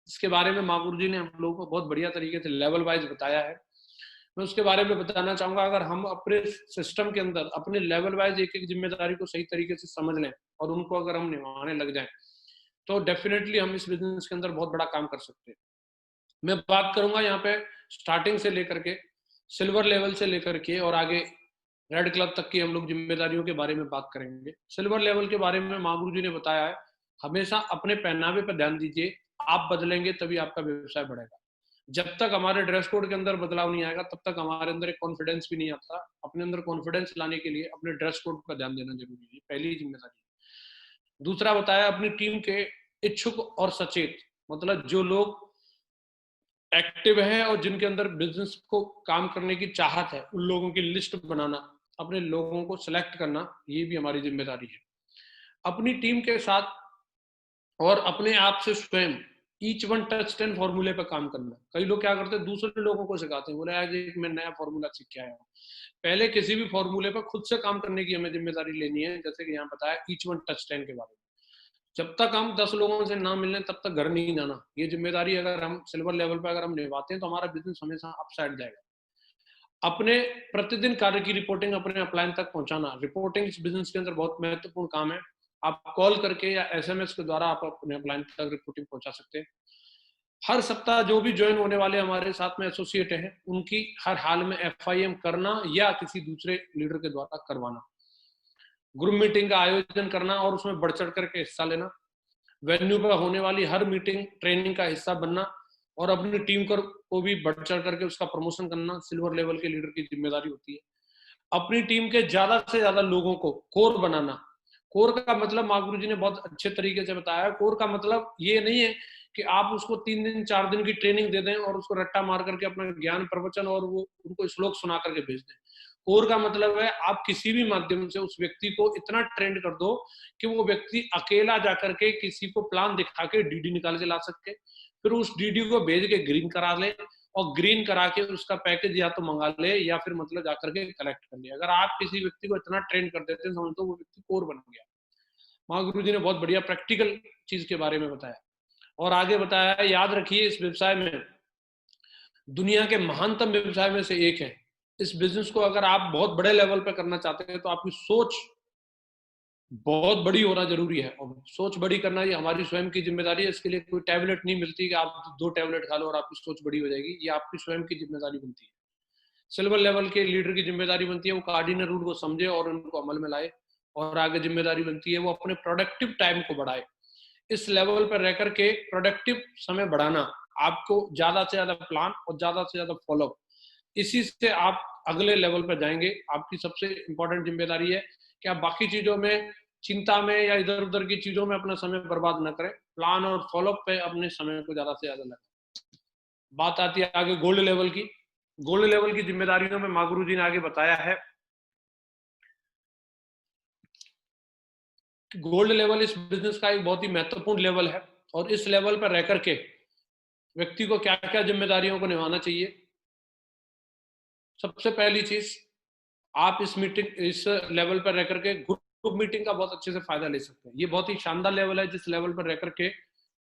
इसके बारे में महागुरु जी ने हम लोगों को बहुत बढ़िया तरीके से लेवल वाइज बताया है। मैं उसके बारे में बताना चाहूंगा। अगर हम अपने सिस्टम के अंदर अपने लेवल वाइज एक एक जिम्मेदारी को सही तरीके से समझ लें और उनको अगर हम निभाने लग जाएं तो डेफिनेटली हम इस बिजनेस के अंदर बहुत बड़ा काम कर सकते हैं। मैं बात करूंगा यहाँ पे स्टार्टिंग से लेकर के सिल्वर लेवल से लेकर के और आगे रेड क्लब तक की हम लोग जिम्मेदारियों के बारे में बात करेंगे। सिल्वर लेवल के बारे में महागुरु जी ने बताया है, हमेशा अपने पहनावे पर ध्यान दीजिए, आप बदलेंगे तभी आपका व्यवसाय बढ़ेगा। जब तक हमारे ड्रेस कोड के अंदर बदलाव नहीं आएगा तब तक हमारे अंदर एक कॉन्फिडेंस भी नहीं आता। अपने अंदर कॉन्फिडेंस लाने के लिए अपने ड्रेस कोड पर ध्यान देना जरूरी है, पहली जिम्मेदारी। दूसरा बताया अपनी टीम के इच्छुक और सचेत, मतलब जो लोग एक्टिव है और जिनके अंदर बिजनेस को काम करने की चाहत है, उन लोगों की लिस्ट बनाना, अपने लोगों को सिलेक्ट करना, ये भी हमारी जिम्मेदारी है। अपनी टीम के साथ और अपने आप से स्वयं ईच वन टच 10 फॉर्मूले पर काम करना। कई लोग क्या करते हैं, दूसरे लोगों को सिखाते हैं, बोले आज एक मैं नया फॉर्मूला सीख के आया हूँ। पहले किसी भी फॉर्मूले पर खुद से काम करने की हमें जिम्मेदारी लेनी है। जैसे कि यहाँ बताया ईच वन टच 10 के बारे में, जब तक हम 10 लोगों से ना मिलने तब तक घर नहीं जाना। ये जिम्मेदारी अगर हम सिल्वर लेवल पर अगर हम निभाते हैं तो हमारा बिजनेस हमेशा अपसाइड जाएगा। अपने प्रतिदिन कार्य की रिपोर्टिंग अपने अपलाइन तक पहुंचाना, रिपोर्टिंग इस बिजनेस के अंदर बहुत महत्वपूर्ण काम है। आप कॉल करके या एसएमएस के द्वारा आप अपने अपलाइन तक रिपोर्टिंग पहुंचा सकते हैं। हर सप्ताह जो भी ज्वाइन होने वाले हमारे साथ में एसोसिएट हैं, उनकी हर हाल में एफआईएम करना या किसी दूसरे लीडर के द्वारा करवाना। ग्रुप मीटिंग का आयोजन करना और उसमें बढ़ चढ़ करके हिस्सा लेना। वेन्यू पर होने वाली हर मीटिंग ट्रेनिंग का हिस्सा बनना और अपनी टीम को भी बढ़ चढ़ करके उसका प्रमोशन करना सिल्वर लेवल के लीडर की जिम्मेदारी होती है। अपनी टीम के ज्यादा से ज्यादा लोगों को कोर बनाना। कोर का मतलब महागुरु जी ने बहुत अच्छे तरीके से बताया। कोर का मतलब ये नहीं है कि आप उसको 3 दिन 4 दिन की ट्रेनिंग दे दें और उसको रट्टा मार करके अपना ज्ञान प्रवचन और वो उनको श्लोक सुना करके भेज दें। कोर का मतलब है आप किसी भी माध्यम से उस व्यक्ति को इतना ट्रेंड कर दो कि वो व्यक्ति अकेला जाकर के किसी को प्लान दिखा के डीडी निकाल के ला सके, फिर उस डीडी को भेज के ग्रीन करा ले और ग्रीन करा के उसका पैकेज या तो मंगा ले या फिर मतलब जाकर के कलेक्ट कर ले। अगर आप किसी व्यक्ति को इतना ट्रेन कर देते हैं समझ तो वो व्यक्ति कोर बन गया। महागुरु जी ने बहुत बढ़िया प्रैक्टिकल चीज के बारे में बताया और आगे बताया, याद रखिए इस व्यवसाय में दुनिया के महानतम व्यवसाय में से एक है। इस बिजनेस को अगर आप बहुत बड़े लेवल पे करना चाहते हैं तो आपकी सोच बहुत बड़ी होना जरूरी है और सोच बड़ी करना ये हमारी स्वयं की जिम्मेदारी है। इसके लिए कोई टैबलेट नहीं मिलती कि आप 2 टैबलेट खा लो और आपकी सोच बड़ी हो जाएगी, ये आपकी स्वयं की जिम्मेदारी बनती है। सिल्वर लेवल के लीडर की जिम्मेदारी बनती है वो कार्डिनल रूल को समझे और उनको अमल में लाए और आगे जिम्मेदारी बनती है वो अपने प्रोडक्टिव टाइम को बढ़ाए। इस लेवल पर रह करके प्रोडक्टिव समय बढ़ाना, आपको ज्यादा से ज्यादा प्लान और ज्यादा से ज्यादा फॉलोअप, इसी से आप अगले लेवल पर जाएंगे। आपकी सबसे इंपॉर्टेंट जिम्मेदारी है कि आप बाकी चीजों में चिंता में या इधर उधर की चीजों में अपना समय बर्बाद न करें, प्लान और फॉलोअप पे अपने समय को ज्यादा से ज्यादा लगाएं। बात आती है आगे गोल्ड लेवल की। गोल्ड लेवल की जिम्मेदारियों में महागुरु जी ने आगे बताया है कि गोल्ड लेवल इस बिजनेस का एक बहुत ही महत्वपूर्ण लेवल है और इस लेवल पर रह करके व्यक्ति को क्या क्या जिम्मेदारियों को निभाना चाहिए। सबसे पहली चीज, आप इस लेवल पर रह करके ग्रुप मीटिंग का बहुत अच्छे से फायदा ले सकते हैं। ये बहुत ही शानदार लेवल है जिस लेवल पर रह करके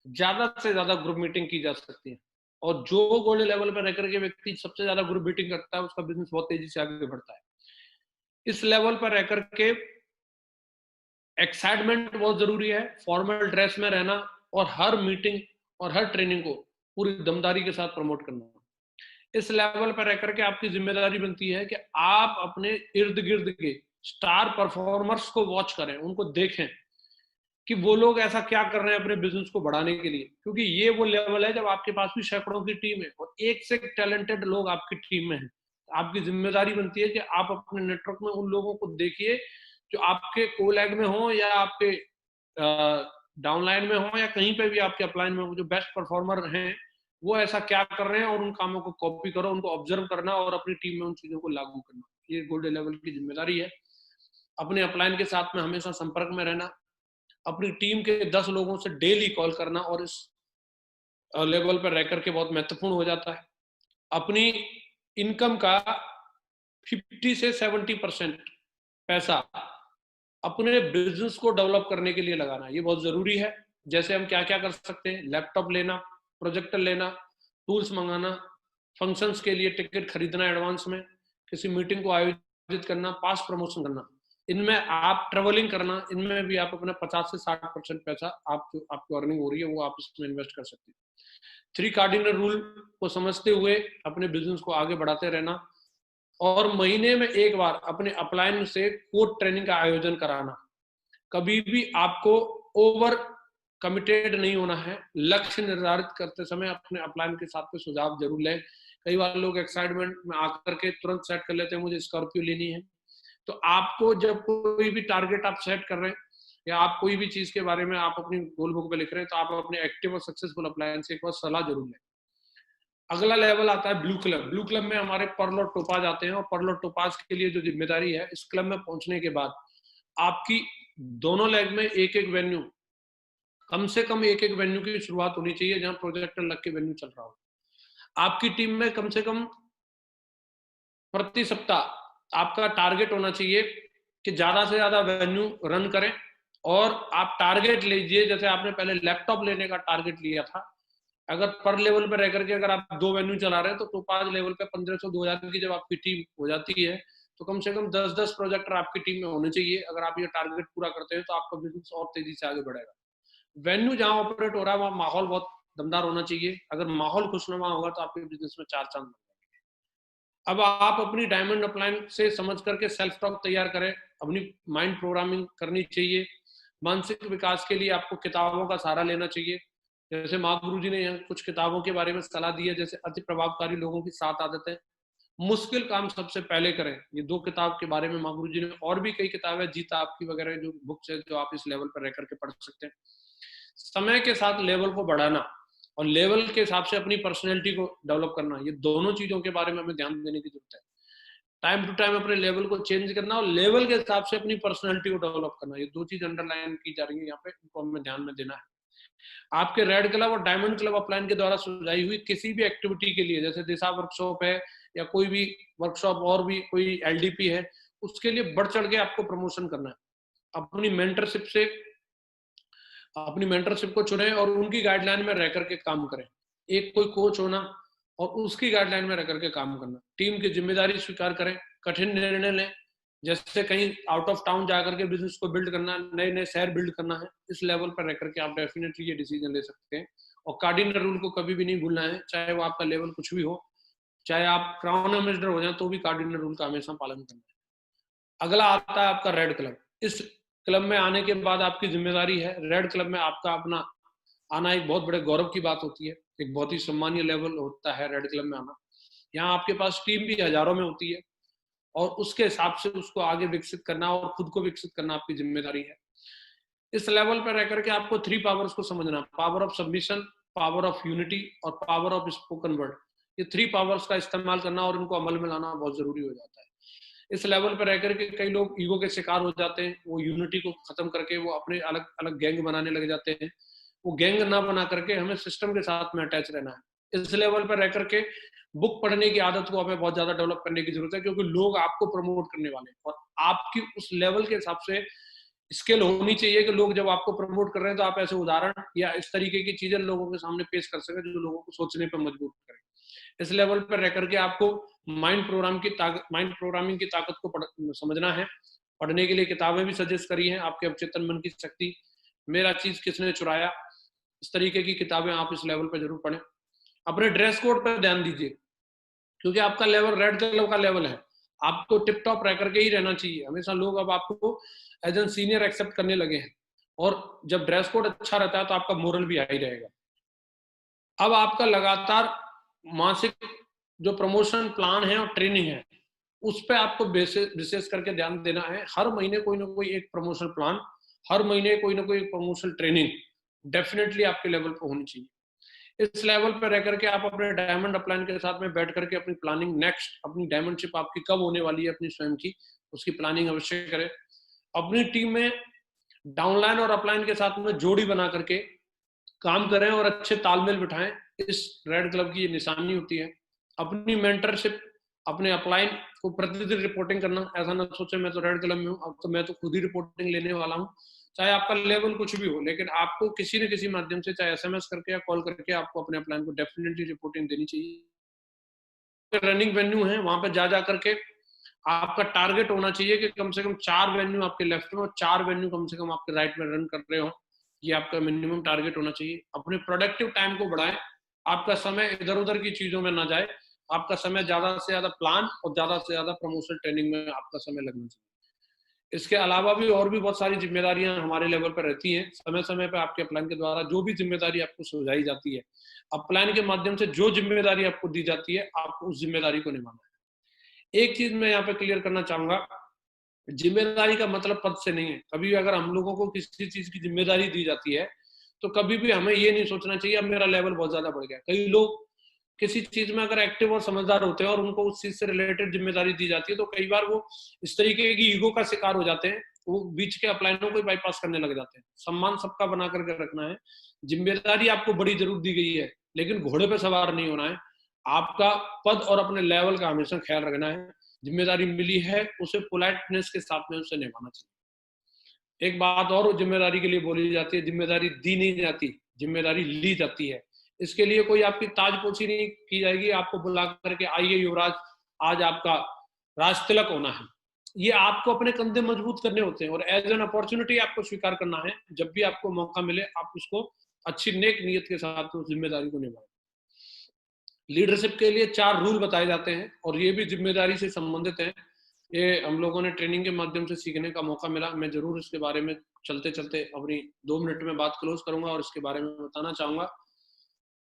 ज्यादा से ज्यादा ग्रुप मीटिंग की जा सकती है और जो गोल्ड लेवल पर रह करके व्यक्ति सबसे ज्यादा ग्रुप मीटिंग करता है उसका बिजनेस बहुत तेजी से आगे बढ़ता है। इस लेवल पर रह करके एक्साइटमेंट बहुत जरूरी है, फॉर्मल ड्रेस में रहना और हर मीटिंग और हर ट्रेनिंग को पूरी दमदारी के साथ प्रमोट करना। इस लेवल पर रह करके आपकी जिम्मेदारी बनती है कि आप अपने इर्द गिर्द के स्टार परफॉर्मर्स को वॉच करें, उनको देखें कि वो लोग ऐसा क्या कर रहे हैं अपने बिजनेस को बढ़ाने के लिए, क्योंकि ये वो लेवल है जब आपके पास भी सैकड़ों की टीम है और एक से टैलेंटेड लोग आपकी टीम में हैं। आपकी जिम्मेदारी बनती है कि आप अपने नेटवर्क में उन लोगों को देखिए जो आपके कोलैग में हो या आपके डाउनलाइन में हो या कहीं पे भी आपके अपलाइन में हो, जो बेस्ट परफॉर्मर हैं वो ऐसा क्या कर रहे हैं और उन कामों को कॉपी करो, उनको ऑब्जर्व करना और अपनी टीम में उन चीजों को लागू करना। ये गोल्ड लेवल की जिम्मेदारी है। अपने अपलाइन के साथ में हमेशा संपर्क में रहना, अपनी टीम के 10 लोगों से डेली कॉल करना और इस लेवल पर रह करके बहुत महत्वपूर्ण हो जाता है। अपनी इनकम का 50 से 70% पैसा अपने बिजनेस को डेवलप करने के लिए लगाना, ये बहुत जरूरी है। जैसे हम क्या क्या कर सकते हैं, लैपटॉप लेना, प्रोजेक्टर लेना, टूल्स मंगाना, फंक्शंस के लिए टिकट खरीदना एडवांस में, किसी मीटिंग को आयोजित करना, पास प्रमोशन करना, इनमें आप ट्रेवलिंग करना, इनमें भी आप अपना 50 से 60% पैसा आप जो आपको अर्निंग हो रही है वो आप इसमें इन्वेस्ट कर सकते हैं। 3 कार्डिनल रूल को समझते हुए अपने बिजनेस को आगे बढ़ाते रहना, और महीने में एक बार अपने अपलाइन से कोड ट्रेनिंग का आयोजन कराना। कभी भी आपको ओवर कमिटेड नहीं होना है। लक्ष्य निर्धारित करते समय अपने अपलाइन के साथ में सुझाव जरूर लें। कई बार लोग एक्साइटमेंट में आकर के तुरंत सेट कर लेते हैं मुझे स्कॉर्पियो लेनी है। तो आपको जब कोई भी टारगेट आप सेट कर रहे हैं या आप कोई भी चीज के बारे में आप अपनी गोल बुक पे लिख रहे हैं, तो आप अपने एक्टिव और सक्सेसफुल अपलाइन से एक बार सलाह जरूर लें। अगला लेवल आता है ब्लू क्लब। ब्लू क्लब में हमारे पर्ल और टोपाज आते हैं, और पर्ल और टोपाज के लिए जो जिम्मेदारी है, इस क्लब में पहुंचने के बाद आपकी दोनों लेग में एक एक वेन्यू, कम से कम एक एक वेन्यू की शुरुआत होनी चाहिए जहां प्रोजेक्टर लग के वेन्यू चल रहा हो। आपकी टीम में कम से कम प्रति सप्ताह आपका टारगेट होना चाहिए कि ज्यादा से ज्यादा वेन्यू रन करें। और आप टारगेट लीजिए, जैसे आपने पहले लैपटॉप लेने का टारगेट लिया था, अगर पर लेवल पे रह करके अगर आप 2 वेन्यू चला रहे हैं, तो टोपाज लेवल पे 1500-2000 की जब आपकी टीम हो जाती है, तो कम से कम 10-10 प्रोजेक्टर आपकी टीम में होने चाहिए। अगर आप ये टारगेट पूरा करते हैं तो आपका बिजनेस और तेजी से आगे बढ़ेगा। वेन्यू जहां ऑपरेट हो रहा है वहां माहौल बहुत दमदार होना चाहिए। अगर माहौल खुशनुमा होगा तो आपके बिजनेस में 4 चांद। अब आप अपनी डायमंड अपलाइन से समझ करके सेल्फ टॉक तैयार करें। अपनी माइंड प्रोग्रामिंग करनी चाहिए। मानसिक विकास के लिए आपको किताबों का सहारा लेना चाहिए। जैसे महागुरु जी ने यहाँ कुछ किताबों के बारे में सलाह दी है, जैसे अति प्रभावकारी लोगों की 7 आदतें, मुश्किल काम सबसे पहले करें। ये 2 किताब के बारे में महागुरु जी ने, और भी कई किताबें जीता आपकी वगैरह जो बुक्स है जो आप इस लेवल पर रह करके पढ़ सकते हैं। समय के साथ लेवल को बढ़ाना और लेवल के हिसाब से अपनी पर्सनैलिटी को डेवलप करना, ये दोनों चीजों के बारे में हमें ध्यान देने की जरूरत है। टाइम टू टाइम अपने लेवल को चेंज करना और लेवल के हिसाब से अपनी पर्सनैलिटी को डेवलप करना, ये 2 चीज अंडरलाइन की जा रही है यहाँ पे, इनको हमें ध्यान में देना है। आपके रेड क्लब और डायमंड क्लब अपलाइन के द्वारा सुझाई हुई किसी भी एक्टिविटी के लिए, जैसे दिशा वर्कशॉप है या कोई भी वर्कशॉप और भी कोई एलडीपी है, उसके लिए बढ़ चढ़ के आपको प्रमोशन करना है। अपनी मेंटरशिप को चुने और उनकी गाइडलाइन में रह करके काम करें। एक कोई कोच होना और उसकी गाइडलाइन में रह करके काम करना। टीम की जिम्मेदारी स्वीकार करें, कठिन निर्णय लें, जैसे कहीं आउट ऑफ टाउन जाकर के बिजनेस को बिल्ड करना, नए नए शहर बिल्ड करना है, इस लेवल पर रह करके आप डेफिनेटली ये डिसीजन ले सकते हैं। और कार्डिनल रूल को कभी भी नहीं भूलना है, चाहे वो आपका लेवल कुछ भी हो, चाहे आप क्राउन एम्बेसडर हो जाए तो भी कार्डिनल रूल का हमेशा पालन करना है। अगला आता है आपका रेड क्लब। इस क्लब में आने के बाद आपकी जिम्मेदारी है, रेड क्लब में आपका अपना आना एक बहुत बड़े गौरव की बात होती है, एक बहुत ही सम्मानीय लेवल होता है रेड क्लब में आना। यहाँ आपके पास टीम भी हजारों में होती है और उसके हिसाब से उसको आगे विकसित करना और खुद को विकसित करना आपकी जिम्मेदारी है। इस लेवल पर रह करके आपको 3 पावर्स को समझना, power of submission, power of unity और पावर ऑफ स्पोकन वर्ड। ये 3 पावर्स का इस्तेमाल करना और इनको अमल में लाना बहुत जरूरी हो जाता है। इस लेवल पर रह करके कई लोग ईगो के शिकार हो जाते हैं, वो यूनिटी को खत्म करके वो अपने अलग अलग गैंग बनाने लग जाते हैं। वो गैंग ना बना करके हमें सिस्टम के साथ में अटैच रहना है। इस लेवल पर रह करके बुक पढ़ने की आदत को हमें बहुत ज्यादा डेवलप करने की जरूरत है, क्योंकि लोग आपको प्रमोट करने वाले हैं और आपकी उस लेवल के हिसाब से स्किल होनी चाहिए कि लोग जब आपको प्रमोट कर रहे हैं तो आप ऐसे उदाहरण या इस तरीके की चीजें लोगों के सामने पेश कर सके जो लोगों को सोचने पर मजबूर करें। इस लेवल पर रह करके आपको माइंड प्रोग्रामिंग की ताकत को समझना है। पढ़ने के लिए किताबें भी सजेस्ट करी हैं, आपके अवचेतन मन की शक्ति, मेरा चीज किसने चुराया, इस तरीके की किताबें आप इस लेवल पर जरूर पढ़ें। अपने ड्रेस कोड पर ध्यान दीजिए, क्योंकि आपका लेवल रेड कलर का लेवल है, आपको टिप टॉप रह करके ही रहना चाहिए हमेशा। लोग अब आपको एज एन सीनियर एक्सेप्ट करने लगे हैं और जब ड्रेस कोड अच्छा रहता है तो आपका मोरल भी हाई रहेगा। अब आपका लगातार मासिक जो प्रमोशन प्लान है और ट्रेनिंग है, उस पे आपको विशेष करके ध्यान देना है। हर महीने कोई ना कोई एक प्रमोशन प्लान, हर महीने कोई ना कोई प्रमोशन ट्रेनिंग डेफिनेटली आपके लेवल पर होनी चाहिए। इस लेवल पर रह करके आप अपने डायमंड अपलाइन के साथ में बैठ करके अपनी प्लानिंग, नेक्स्ट अपनी डायमंडशिप आपकी कब होने वाली है अपनी स्वयं की, उसकी प्लानिंग अवश्य करें। अपनी टीम में डाउनलाइन और अपलाइन के साथ में जोड़ी बना करके काम करें और अच्छे तालमेल बिठाएं। इस रेड क्लब की ये निशानी होती है। अपनी मेंटरशिप अपने अपलाइन को प्रतिदिन रिपोर्टिंग करना। ऐसा ना सोचे मैं तो रेड कलम में हूँ, अब तो मैं तो खुद ही रिपोर्टिंग लेने वाला हूँ। चाहे आपका लेवल कुछ भी हो, लेकिन आपको किसी न किसी माध्यम से, चाहे एसएमएस करके या कॉल करके, आपको अपने अपलाइन को डेफिनेटली रिपोर्टिंग देनी चाहिए। रनिंग वेन्यू है, वहां पर जा करके आपका टारगेट होना चाहिए कि कम से कम 4 वेन्यू आपके लेफ्ट में और 4 वेन्यू कम से कम आपके राइट में रन कर रहे हो। ये आपका मिनिमम टारगेट होना चाहिए। अपने प्रोडक्टिव टाइम को बढ़ाएं, आपका समय इधर-उधर की चीजों में ना जाए। आपका समय ज्यादा से ज्यादा प्लान और ज्यादा से ज्यादा प्रमोशन ट्रेनिंग में आपका समय लगना चाहिए। इसके अलावा भी और भी बहुत सारी जिम्मेदारियां हमारे लेवल पर रहती हैं। समय-समय पे आपके अपलाइन के द्वारा जो भी जिम्मेदारी आपको सुझाई जाती है, अपलाइन के माध्यम से जो जिम्मेदारी आपको दी जाती है, आपको उस जिम्मेदारी को निभाना है। एक चीज मैं यहाँ पे क्लियर करना चाहूंगा, जिम्मेदारी का मतलब पद से नहीं है। कभी अगर हम लोगों को किसी चीज की जिम्मेदारी दी जाती है, तो कभी भी हमें ये नहीं सोचना चाहिए अब मेरा लेवल बहुत ज्यादा बढ़ गया। कई लोग किसी चीज में अगर एक्टिव और समझदार होते हैं और उनको उस चीज से रिलेटेड जिम्मेदारी दी जाती है, तो कई बार वो इस तरीके की ईगो का शिकार हो जाते हैं, वो बीच के अपलाइनों को बाईपास करने लग जाते हैं। सम्मान सबका बना करके रखना है। जिम्मेदारी आपको बड़ी जरूर दी गई है, लेकिन घोड़े पे सवार नहीं होना है। आपका पद और अपने लेवल का हमेशा ख्याल रखना है। जिम्मेदारी मिली है, उसे पोलाइटनेस के साथ में उसे निभाना चाहिए। एक बात और जिम्मेदारी के लिए बोली जाती है, जिम्मेदारी दी नहीं जाती, जिम्मेदारी ली जाती है। इसके लिए कोई आपकी ताजपोशी नहीं की जाएगी, आपको बुला करके आइए युवराज, आज आपका राज तिलक होना है। ये आपको अपने कंधे मजबूत करने होते हैं और एज एन अपॉर्चुनिटी आपको स्वीकार करना है। जब भी आपको मौका मिले, आप उसको अच्छी नेक नीयत के साथ उस जिम्मेदारी को निभाएं। लीडरशिप के लिए 4 रूल बताए जाते हैं और ये भी जिम्मेदारी से संबंधित हैं। ये हम लोगों ने ट्रेनिंग के माध्यम से सीखने का मौका मिला। मैं जरूर इसके बारे में चलते चलते अपनी 2 मिनट में बात क्लोज करूंगा और इसके बारे में बताना चाहूंगा।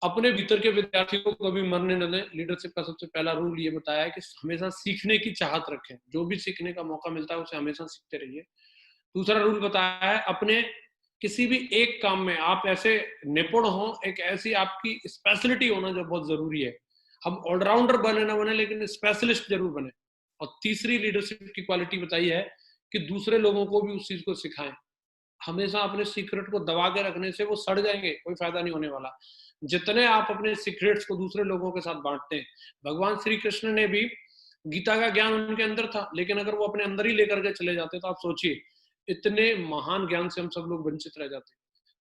अपने भीतर के विद्यार्थी को कभी मरने न दें। लीडरशिप का सबसे पहला रूल ये बताया है कि हमेशा सीखने की चाहत रखें। जो भी सीखने का मौका मिलता है उसे हमेशा सीखते रहिए। दूसरा रूल बताया है, अपने किसी भी एक काम में आप ऐसे निपुण हो, एक ऐसी आपकी स्पेशलिटी होना जो बहुत जरूरी है। हम ऑलराउंडर बने ना बने, लेकिन स्पेशलिस्ट जरूर बने। और तीसरी लीडरशिप की क्वालिटी बताई है कि दूसरे लोगों को भी उस चीज को सिखाएं। हमेशा अपने सीक्रेट को दबा के रखने से वो सड़ जाएंगे, कोई फायदा नहीं होने वाला। जितने आप अपने सीक्रेट्स को दूसरे लोगों के साथ बांटते हैं, भगवान श्री कृष्ण ने भी, गीता का ज्ञान उनके अंदर था, लेकिन अगर वो अपने अंदर ही लेकर के चले जाते तो आप सोचिए इतने महान ज्ञान से हम सब लोग वंचित रह जाते।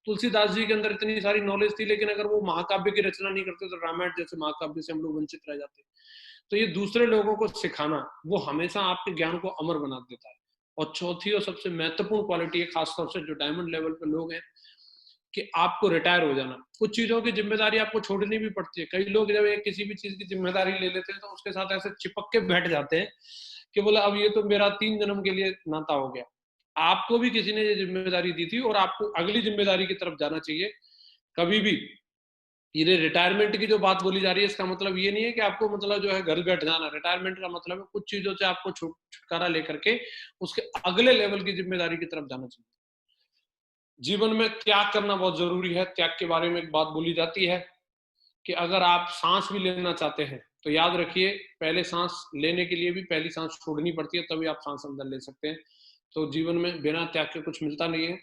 तुलसीदास जी के अंदर इतनी सारी नॉलेज थी, लेकिन अगर वो महाकाव्य की रचना नहीं करते तो रामायण जैसे महाकाव्य से हम लोग वंचित रह जाते। तो ये दूसरे लोगों को सिखाना, वो हमेशा आपके ज्ञान को अमर बना देता है। और चौथी और सबसे महत्वपूर्ण क्वालिटी है, खासतौर से जो डायमंड लेवल पे लोग हैं, कि आपको रिटायर हो जाना। कुछ चीजों की जिम्मेदारी आपको छोड़नी भी पड़ती है। कई लोग जब एक किसी भी चीज की जिम्मेदारी ले लेते हैं तो उसके साथ ऐसे चिपक के बैठ जाते हैं कि बोला अब ये तो मेरा 3 जन्म के लिए नाता हो गया। आपको भी किसी ने ये जिम्मेदारी दी थी और आपको अगली जिम्मेदारी की तरफ जाना चाहिए। कभी भी ये रिटायरमेंट की जो बात बोली जा रही है, इसका मतलब ये नहीं है कि आपको मतलब जो है घर बैठ जाना। रिटायरमेंट का मतलब है कुछ चीजों से आपको छुटकारा लेकर के उसके अगले लेवल की जिम्मेदारी की तरफ जाना चाहिए। जीवन में त्याग करना बहुत जरूरी है। त्याग के बारे में एक बात बोली जाती है कि अगर आप सांस भी लेना चाहते हैं तो याद रखिए, पहले सांस लेने के लिए भी पहली सांस छोड़नी पड़ती है, तभी आप सांस अंदर ले सकते हैं। तो जीवन में बिना त्याग के कुछ मिलता नहीं है।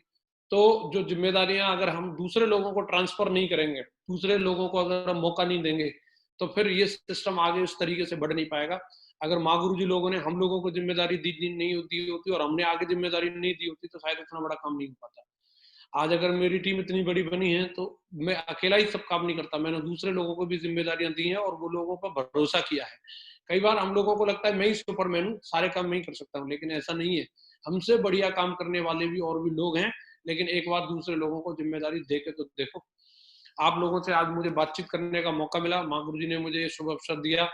तो जो जिम्मेदारियां अगर हम दूसरे लोगों को ट्रांसफर नहीं करेंगे, दूसरे लोगों को अगर हम मौका नहीं देंगे, तो फिर ये सिस्टम आगे उस तरीके से बढ़ नहीं पाएगा। अगर माँ गुरु जी लोगों ने हम लोगों को जिम्मेदारी दी नहीं होती और हमने आगे जिम्मेदारी नहीं दी होती, तो शायद इतना बड़ा काम नहीं हो पाता। आज अगर मेरी टीम इतनी बड़ी बनी है तो मैं अकेला ही सब काम नहीं करता, मैंने दूसरे लोगों को भी जिम्मेदारियां दी हैं और वो लोगों पर भरोसा किया है। कई बार हम लोगों को लगता है मैं ही सुपरमैन हूँ, सारे काम मैं ही कर सकता हूँ, लेकिन ऐसा नहीं है। हमसे बढ़िया काम करने वाले भी और भी लोग हैं, लेकिन एक बार दूसरे लोगों को जिम्मेदारी दे के तो देखो। आप लोगों से आज मुझे बातचीत करने का मौका मिला, माँ गुरु जी ने मुझे ये शुभ अवसर दिया